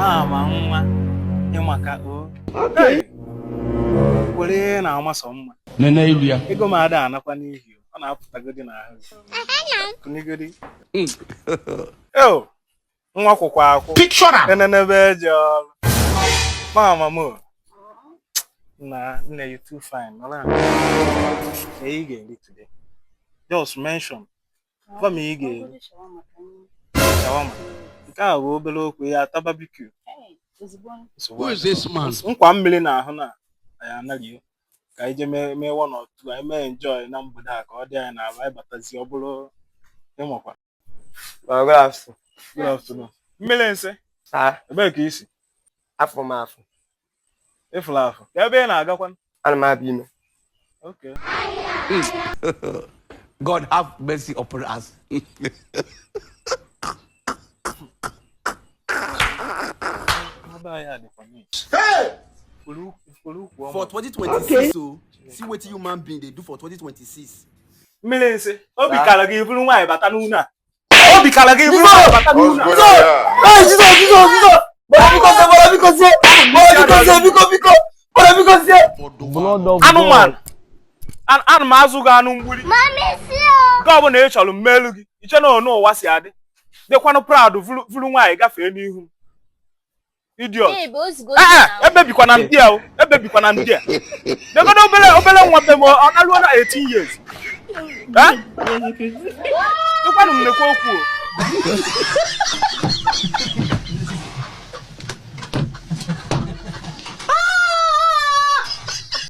Mama, ịmaka o. Were na amasọ mma. Nene ilu ya. Ego ma ada anakwa n'ihi. Ọ na-apụtagodi na ahụ. Kunigodi. Nwa kwụkwa akwụ. Picture. Enenebe eje ọrụ. Mama mo. Nah, you too fine. Hey, you get today. Just mention. For me, you get shawarma. You can't go below with a barbecue. Who is this man? $1 million na I am not you. I just may 1 or 2. I may enjoy number that or there and I buy but as your below. Good afternoon. Millions, eh? Ah, Very easy. after my If laugh. There be na got one. and my beam. Okay. God have mercy upon us. Hey! For 2026, so see what human being they do for 2026. Millions, eh? Obi kala gi bulu nwa ibata n'una. Obi kala gi bulu nwa ibata n'una. Jesus! Anụmanụ anụ m azụ gị anụ mgburi nke ọ bụla ị chọrọ mmelu gị iche na ọnụ ụwa si adị dịkwanụ proud vụrụ nwaanyị gafee n'ihu m idiot ebebikwana m di a ebebikwana m di a degodo obere nwa be m ọ naluo na 18 years dịkwanụ m nekwa okwu